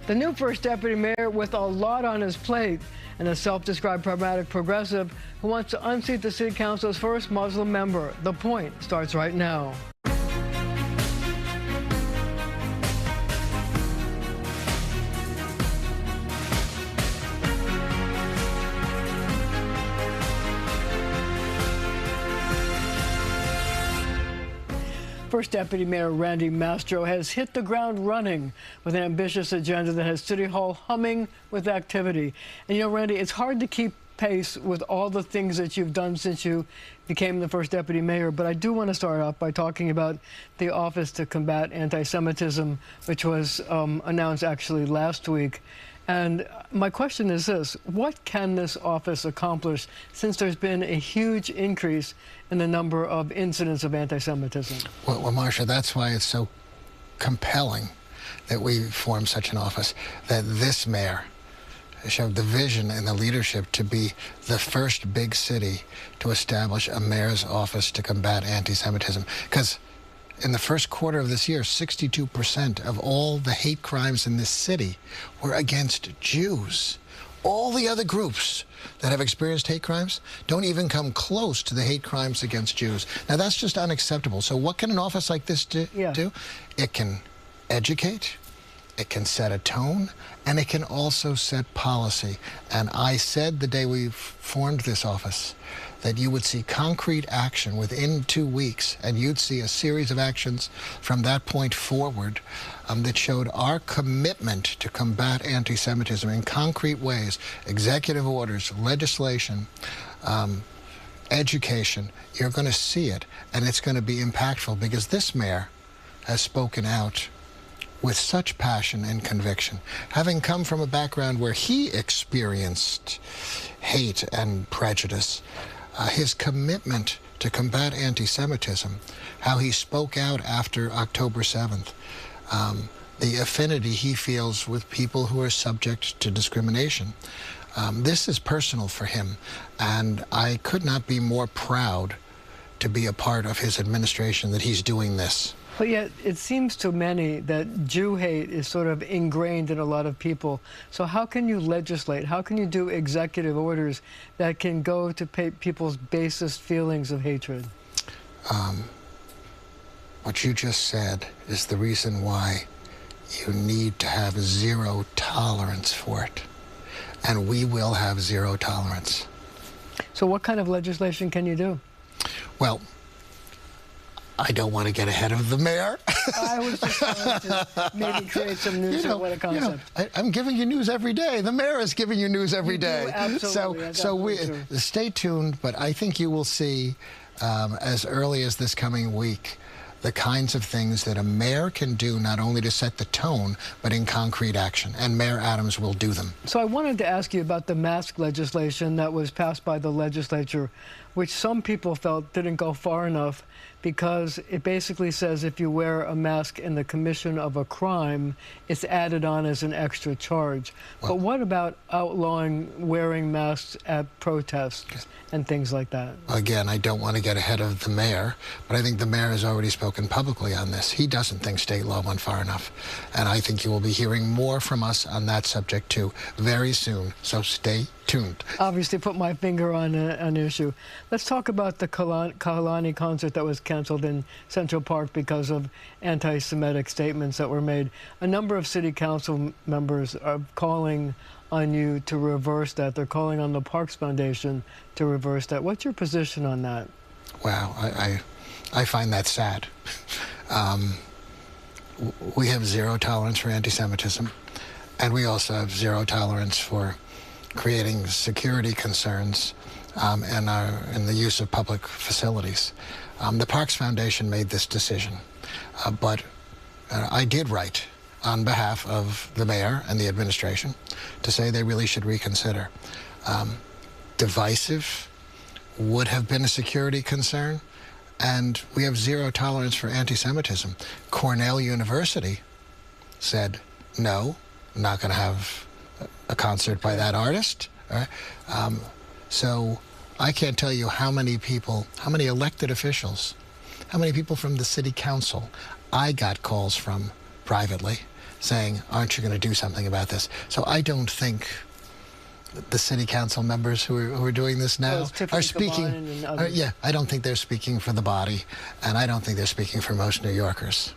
The new first deputy mayor with a lot on his plate, and a self-described pragmatic progressive who wants to unseat the city council's first Muslim member. The Point starts right now. First Deputy Mayor Randy Mastro has hit the ground running with an ambitious agenda that has City Hall humming with activity. And you know, Randy, it's hard to keep pace with all the things that you've done since you became the first deputy mayor, but I do want to start off by talking about the Office to Combat Anti-Semitism, which was announced actually last week. And my question is this: what can this office accomplish since there's been a huge increase in the number of incidents of anti-Semitism? Well, Marsha, that's why it's so compelling that we formed such an office, that this mayor showed the vision and the leadership to be the first big city to establish a mayor's office to combat anti-Semitism. Because in the first quarter of this year, 62% of all the hate crimes in this city were against Jews. All the other groups that have experienced hate crimes don't even come close to the hate crimes against Jews. Now, that's just unacceptable. So what can an office like this do? It can educate, it can set a tone, and it can also set policy. And I said the day we formed this office that you would see concrete action within 2 weeks, and you'd see a series of actions from that point forward that showed our commitment to combat anti-Semitism in concrete ways: executive orders, legislation, education. You're going to see it, and it's going to be impactful, because this mayor has spoken out with such passion and conviction. Having come from a background where he experienced hate and prejudice, his commitment to combat anti-Semitism, how he spoke out after October 7th, the affinity he feels with people who are subject to discrimination. This is personal for him, and I could not be more proud to be a part of his administration that he's doing this. But yet, it seems to many that Jew hate is sort of ingrained in a lot of people. So how can you legislate? How can you do executive orders that can go to people's basest feelings of hatred? What you just said is the reason why you need to have zero tolerance for it. And we will have zero tolerance. So what kind of legislation can you do? Well, I don't want to get ahead of the mayor. I was just trying to maybe create some news on what a concept. I'm giving you news every day. The mayor is giving you news every day. Absolutely. So stay tuned, but I think you will see as early as this coming week the kinds of things that a mayor can do, not only to set the tone, but in concrete action. And Mayor Adams will do them. So I wanted to ask you about the mask legislation that was passed by the legislature, which some people felt didn't go far enough, because it basically says if you wear a mask in the commission of a crime, it's added on as an extra charge. Well, but what about outlawing wearing masks at protests and things like that? Again, I don't want to get ahead of the mayor, but I think the mayor has already spoken publicly on this. He doesn't think state law went far enough. And I think you will be hearing more from us on that subject, too, very soon. So stay tuned. Obviously put my finger on an issue. Let's talk about the Kahlani concert that was canceled in Central Park because of anti-Semitic statements that were made. A number of city council members are calling on you to reverse that. They're calling on the Parks Foundation to reverse that. What's your position on that? Wow, I find that sad. We have zero tolerance for anti-Semitism, and we also have zero tolerance for creating security concerns in the use of public facilities. The Parks Foundation made this decision, but I did write on behalf of the mayor and the administration to say they really should reconsider. Divisive would have been a security concern, and we have zero tolerance for anti-Semitism. Cornell University said, no, I'm not going to have a concert by that artist. All right? So I can't tell you how many people, how many elected officials, how many people from the city council I got calls from privately saying, aren't you going to do something about this? So I don't think the city council members who are doing this now are speaking. Yeah, I don't think they're speaking for the body, and I don't think they're speaking for most New Yorkers.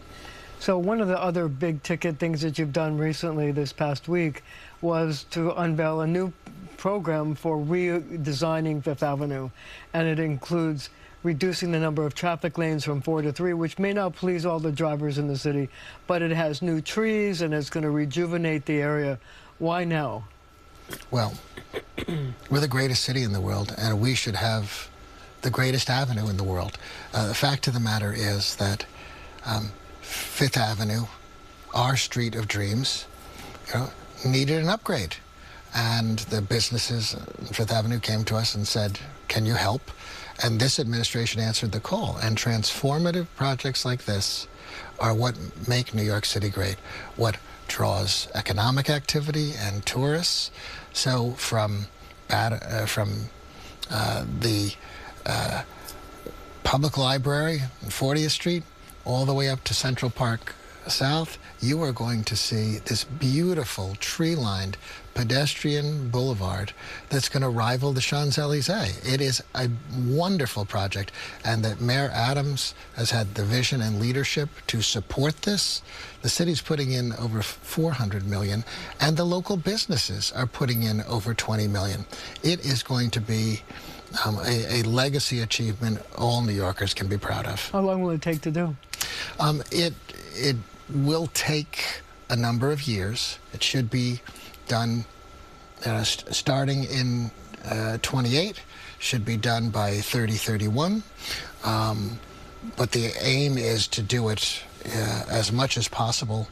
So one of the other big ticket things that you've done recently this past week was to unveil a new program for redesigning Fifth Avenue, and it includes reducing the number of traffic lanes from 4 to 3, which may not please all the drivers in the city, but it has new trees and it's going to rejuvenate the area. Why now? Well, we're the greatest city in the world, and we should have the greatest avenue in the world. The fact of the matter is that Fifth Avenue, our street of dreams, needed an upgrade. And the businesses on Fifth Avenue came to us and said, can you help? And this administration answered the call. And transformative projects like this are what make New York City great, what draws economic activity and tourists. So from the public library on 40th Street all the way up to Central Park South, you are going to see this beautiful tree-lined pedestrian boulevard that's going to rival the Champs-Élysées. It is a wonderful project, and that Mayor Adams has had the vision and leadership to support this. The city's putting in over $400 million, and the local businesses are putting in over $20 million. It is going to be a legacy achievement all New Yorkers can be proud of. How long will it take to do? It will take a number of years. It should be done starting in 28, should be done by 30-31. But the aim is to do it as much as possible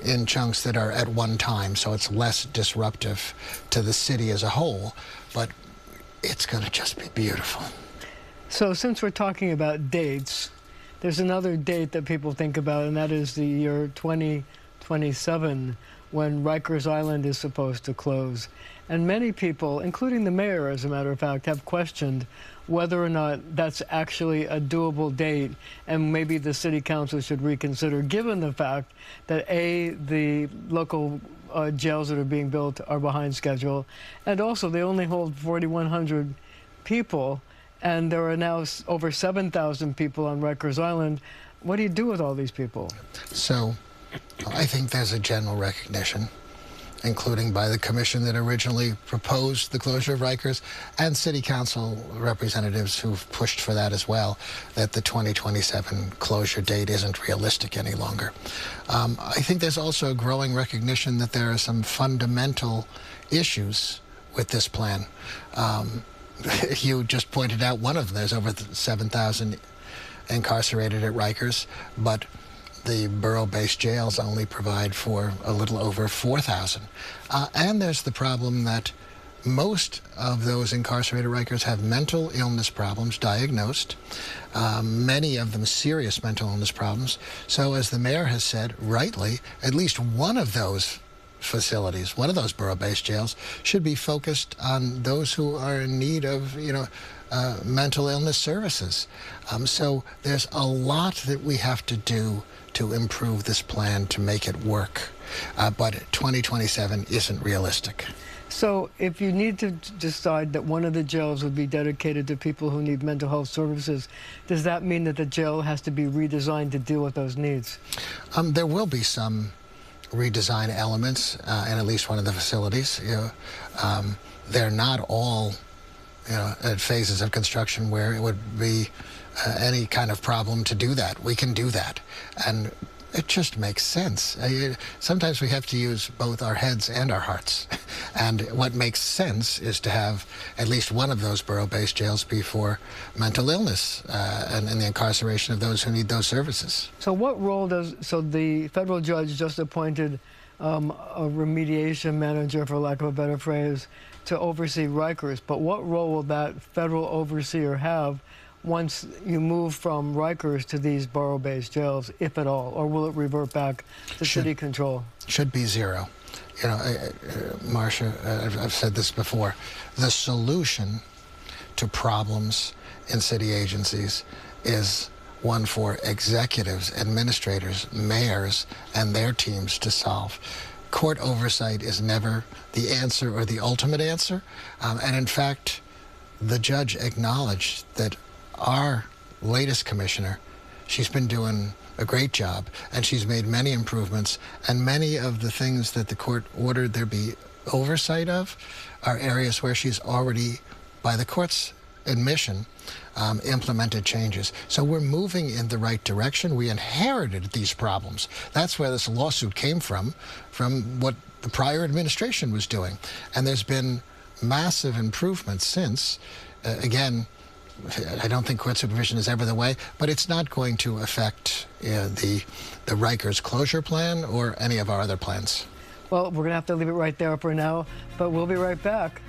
in chunks that are at one time, so it's less disruptive to the city as a whole, but it's going to just be beautiful. So since we're talking about dates, there's another date that people think about, and that is the year 2027, when Rikers Island is supposed to close. And many people, including the mayor, as a matter of fact, have questioned whether or not that's actually a doable date, and maybe the city council should reconsider, given the fact that, A, the local jails that are being built are behind schedule, and also they only hold 4,100 people, and there are now over 7,000 people on Rikers Island. What do you do with all these people? So I think there's a general recognition, including by the commission that originally proposed the closure of Rikers, and city council representatives who've pushed for that as well, that the 2027 closure date isn't realistic any longer. I think there's also a growing recognition that there are some fundamental issues with this plan. You just pointed out one of them. There's over 7,000 incarcerated at Rikers, but the borough-based jails only provide for a little over 4,000. And there's the problem that most of those incarcerated Rikers have mental illness problems diagnosed, many of them serious mental illness problems. So as the mayor has said, rightly, at least one of those facilities, one of those borough-based jails, should be focused on those who are in need of, mental illness services. So there's a lot that we have to do to improve this plan to make it work. But 2027 isn't realistic. So if you need to decide that one of the jails would be dedicated to people who need mental health services, does that mean that the jail has to be redesigned to deal with those needs? There will be some redesign elements in at least one of the facilities. They're not all at phases of construction where it would be any kind of problem to do that. We can do that, and it just makes sense. Sometimes we have to use both our heads and our hearts, and what makes sense is to have at least one of those borough-based jails be for mental illness and the incarceration of those who need those services. So what role so the federal judge just appointed a remediation manager, for lack of a better phrase, to oversee Rikers, but what role will that federal overseer have once you move from Rikers to these borough-based jails, if at all, or will it revert back to city control? Should be zero. Marcia, I've said this before, the solution to problems in city agencies is one for executives, administrators, mayors, and their teams to solve. Court oversight is never the answer or the ultimate answer. And in fact, the judge acknowledged that our latest commissioner, she's been doing a great job, and she's made many improvements, and many of the things that the court ordered there be oversight of are areas where she's already, by the court's admission, implemented changes. So we're moving in the right direction. We inherited these problems. That's where this lawsuit came from what the prior administration was doing. And there's been massive improvements since. Again, I don't think court supervision is ever the way, but it's not going to affect the Rikers closure plan or any of our other plans. Well, we're going to have to leave it right there for now, but we'll be right back.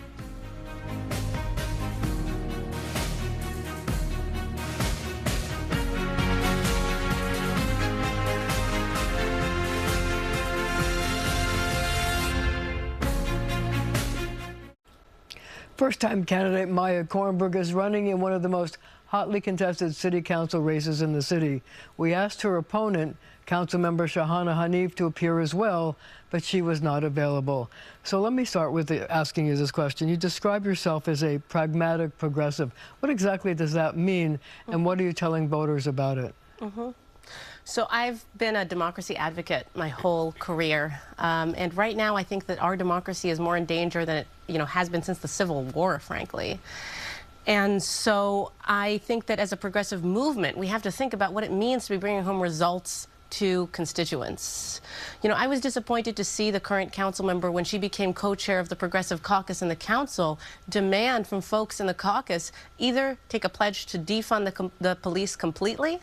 First-time candidate Maya Kornberg is running in one of the most hotly contested city council races in the city. We asked her opponent, Councilmember Shahana Hanif, to appear as well, but she was not available. So let me start with asking you this question. You describe yourself as a pragmatic progressive. What exactly does that mean, and what are you telling voters about it? So I've been a democracy advocate my whole career, and right now I think that our democracy is more in danger than it has been since the Civil War, frankly. And so I think that as a progressive movement, we have to think about what it means to be bringing home results to constituents. I was disappointed to see the current council member, when she became co-chair of the Progressive Caucus in the council, demand from folks in the caucus either take a pledge to defund the police completely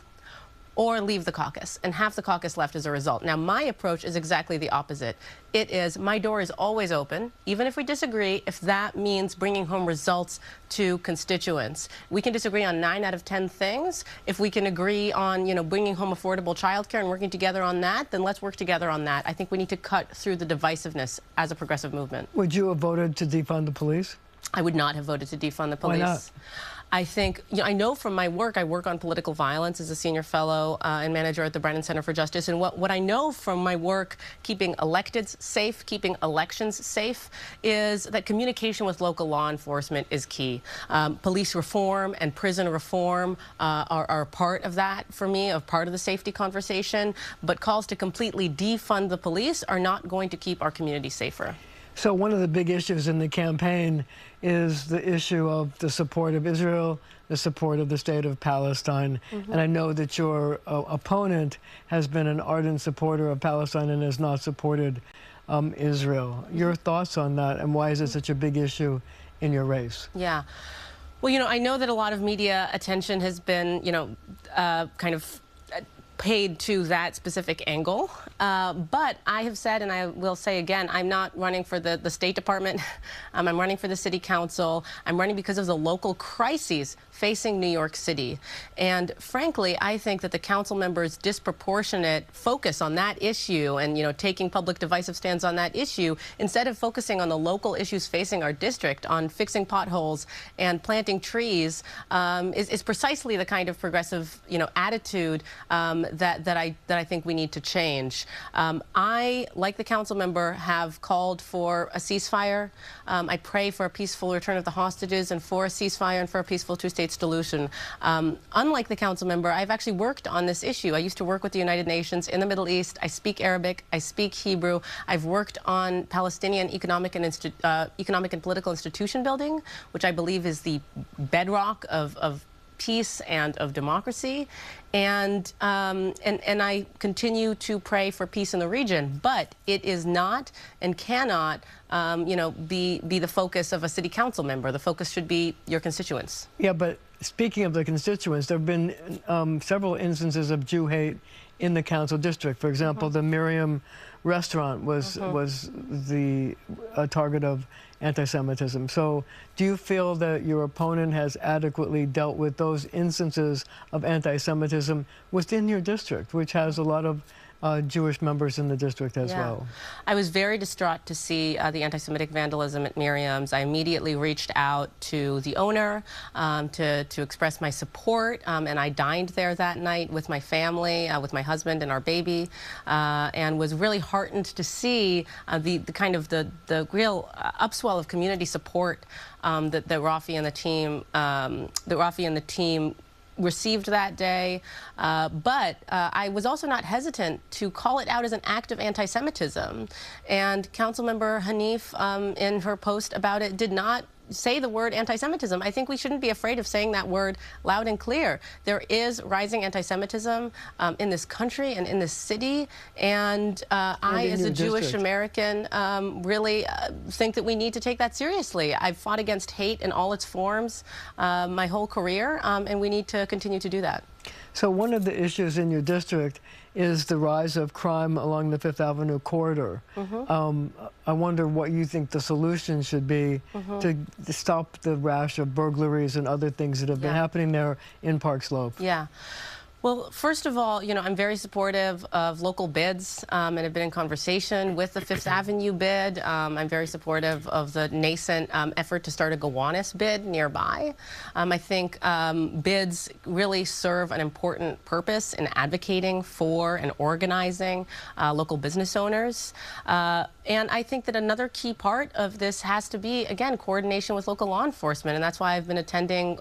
or leave the caucus, and half the caucus left as a result. Now, my approach is exactly the opposite. It is, my door is always open, even if we disagree, if that means bringing home results to constituents. We can disagree on 9 out of 10 things. If we can agree on, bringing home affordable childcare and working together on that, then let's work together on that. I think we need to cut through the divisiveness as a progressive movement. Would you have voted to defund the police? I would not have voted to defund the police. Why not? I think, I know from my work, I work on political violence as a senior fellow and manager at the Brennan Center for Justice. And what I know from my work keeping electeds safe, keeping elections safe, is that communication with local law enforcement is key. Police reform and prison reform are part of that for me, a part of the safety conversation. But calls to completely defund the police are not going to keep our community safer. So one of the big issues in the campaign is the issue of the support of Israel, the support of the state of Palestine. And I know that your opponent has been an ardent supporter of Palestine and has not supported Israel. Your thoughts on that, and why is it such a big issue in your race? Yeah. Well, I know that a lot of media attention has been, kind of paid to that specific angle. But I have said, and I will say again, I'm not running for the State Department. I'm running for the City Council. I'm running because of the local crises facing New York City. And frankly, I think that the council members' disproportionate focus on that issue and, taking public divisive stands on that issue, instead of focusing on the local issues facing our district, on fixing potholes and planting trees, is precisely the kind of progressive, attitude that I think we need to change. I, like the council member, have called for a ceasefire. I pray for a peaceful return of the hostages and for a ceasefire and for a peaceful two-state solution. Unlike the council member, I've actually worked on this issue. I used to work with the United Nations in the Middle East. I speak Arabic. I speak Hebrew. I've worked on Palestinian economic and political institution building, which I believe is the bedrock of peace and of democracy. And I continue to pray for peace in the region, but it is not and cannot, be the focus of a city council member. The focus should be your constituents. Yeah, but speaking of the constituents, there have been several instances of Jew hate in the council district. For example, the Miriam restaurant was the target of anti-Semitism. So do you feel that your opponent has adequately dealt with those instances of anti-Semitism within your district, which has a lot of Jewish members in the district as well. I was very distraught to see the anti-Semitic vandalism at Miriam's. I immediately reached out to the owner to express my support, and I dined there that night with my family, with my husband and our baby, and was really heartened to see the kind of the real upswell of community support that Rafi and the team received that day, but I was also not hesitant to call it out as an act of anti-Semitism. And Councilmember Hanif, in her post about it, did not say the word anti-Semitism. I think we shouldn't be afraid of saying that word loud and clear. There is rising anti-Semitism in this country and in this city, and I, as a Jewish American, really think that we need to take that seriously. I've fought against hate in all its forms my whole career, and we need to continue to do that. So one of the issues in your district is the rise of crime along the Fifth Avenue corridor. I wonder what you think the solution should be to stop the rash of burglaries and other things that have been happening there in Park Slope. Well, first of all, I'm very supportive of local bids and have been in conversation with the Fifth Avenue bid. I'm very supportive of the nascent effort to start a Gowanus bid nearby. I think bids really serve an important purpose in advocating for and organizing local business owners. And I think that another key part of this has to be, again, coordination with local law enforcement. And that's why I've been attending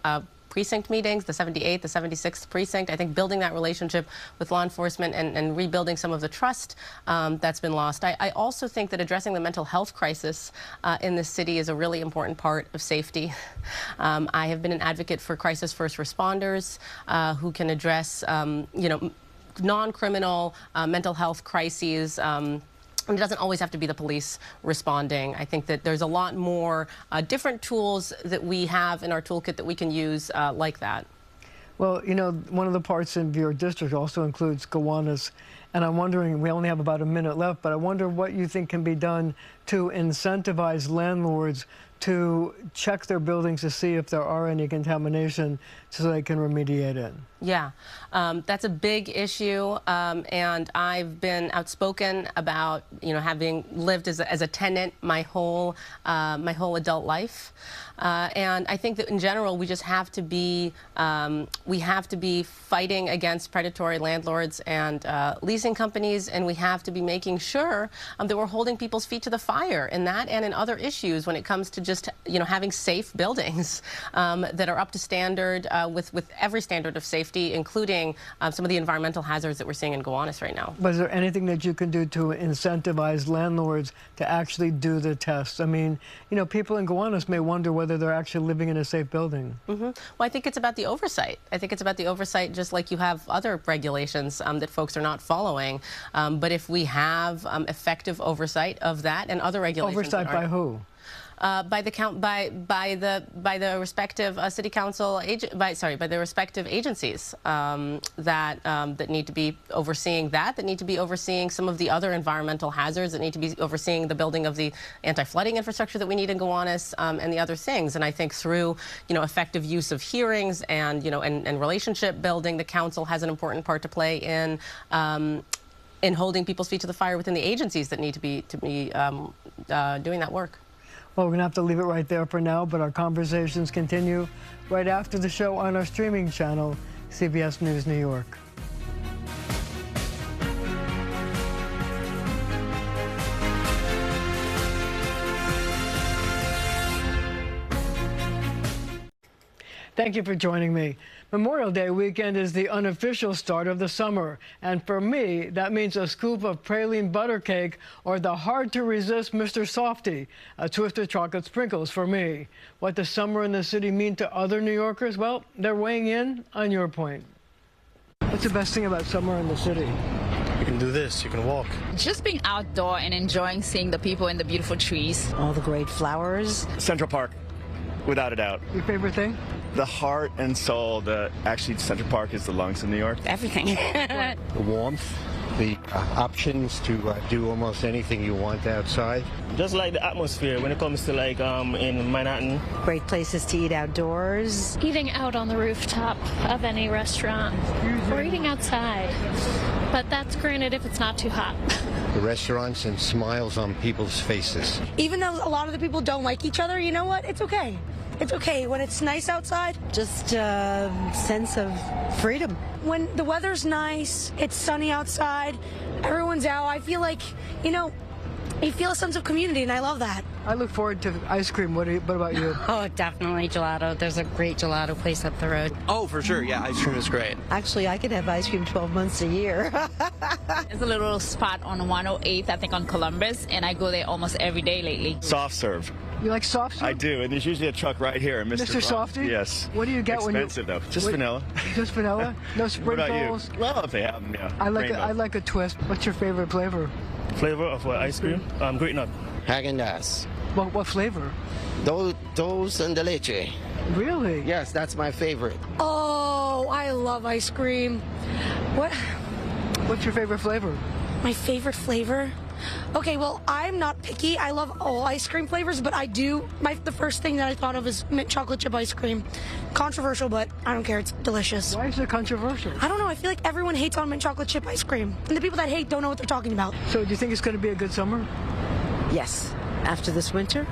precinct meetings, the 78th, the 76th precinct. I think building that relationship with law enforcement and rebuilding some of the trust that's been lost. I also think that addressing the mental health crisis in this city is a really important part of safety. I have been an advocate for crisis first responders who can address, non-criminal mental health crises. And it doesn't always have to be the police responding. I think that there's a lot more different tools that we have in our toolkit that we can use like that. Well, one of the parts in your district also includes Gowanus. And I'm wondering, we only have about a minute left, but I wonder what you think can be done to incentivize landlords to check their buildings to see if there are any contamination so they can remediate it. Yeah, that's a big issue, and I've been outspoken about, having lived as a tenant my whole adult life, and I think that in general we just have to be fighting against predatory landlords and leasing companies, and we have to be making sure that we're holding people's feet to the fire in that and in other issues when it comes to just having safe buildings that are up to standard with every standard of safety, including some of the environmental hazards that we're seeing in Gowanus right now. But is there anything that you can do to incentivize landlords to actually do the tests? I mean, people in Gowanus may wonder whether they're actually living in a safe building. Well, I think it's about the oversight. I think it's about the oversight just like you have other regulations that folks are not following. But if we have effective oversight of that and other regulations. Oversight by who? By the respective city council by the respective agencies that need to be overseeing that need to be overseeing some of the other environmental hazards, that need to be overseeing the building of the anti-flooding infrastructure that we need in Gowanus and the other things. And I think through effective use of hearings and and relationship building, the council has an important part to play in holding people's feet to the fire within the agencies that need to be doing that work. Well, we're going to have to leave it right there for now, but our conversations continue right after the show on our streaming channel, CBS News New York. Thank you for joining me. Memorial Day weekend is the unofficial start of the summer. And for me, that means a scoop of praline butter cake or the hard-to-resist Mr. Softy, a twist of chocolate sprinkles for me. What does summer in the city mean to other New Yorkers? Well, they're weighing in on your point. What's the best thing about summer in the city? You can do this, you can walk. Just being outdoor and enjoying seeing the people and the beautiful trees. All the great flowers. Central Park, without a doubt. Your favorite thing? The heart and soul, actually Central Park is the lungs of New York. Everything. The warmth, the options to do almost anything you want outside. Just like the atmosphere when it comes to in Manhattan. Great places to eat outdoors. Eating out on the rooftop of any restaurant or eating outside. but that's granted if it's not too hot. The restaurants and smiles on people's faces. Even though a lot of the people don't like each other, you know what? It's okay. It's okay when it's nice outside. Just a sense of freedom. When the weather's nice, it's sunny outside, everyone's out, I feel like, you know, you feel a sense of community, and I love that. I look forward to ice cream. What about you? Oh, definitely gelato. There's a great gelato place up the road. Oh, for sure. Yeah, ice cream is great. Actually, I could have ice cream 12 months a year. There's a little spot on 108th, I think on Columbus, and I go there almost every day lately. Soft serve. You like soft serve? I do, and there's usually a truck right here, Mr. Softy? Yes. What do you get when you... Expensive, though. Just vanilla. Just vanilla? No What about you? sprinkles? Well, if they have them, yeah. I like a twist. What's your favorite flavor? Flavor of what, ice cream? Great nut. Häagen-Dazs. What flavor? Those and the leche. Really? Yes, that's my favorite. Oh, I love ice cream. What's your favorite flavor? My favorite flavor? Okay, well, I'm not picky. I love all ice cream flavors, but I do. The first thing that I thought of is mint chocolate chip ice cream. Controversial, but I don't care. It's delicious. Why is it controversial? I don't know. I feel like everyone hates on mint chocolate chip ice cream. And the people that hate don't know what they're talking about. So do you think it's going to be a good summer? Yes. After this winter,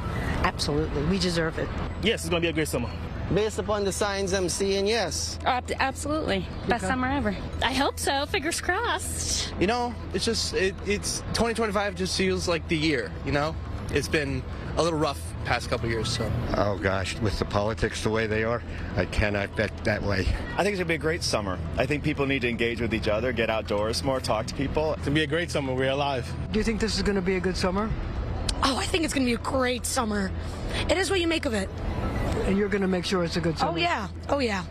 absolutely. We deserve it. Yes, it's going to be a great summer. Based upon the signs I'm seeing, yes. Absolutely. Best summer ever. I hope so. Fingers crossed. You know, it's just, it's 2025 just feels like the year, you know? It's been a little rough past couple years, so. Oh gosh, with the politics the way they are, I cannot bet that way. I think it's going to be a great summer. I think people need to engage with each other, get outdoors more, talk to people. It's going to be a great summer. We're alive. Do you think this is going to be a good summer? Oh, I think it's going to be a great summer. It is what you make of it. And you're going to make sure it's a good summer? Oh, yeah. Oh, yeah.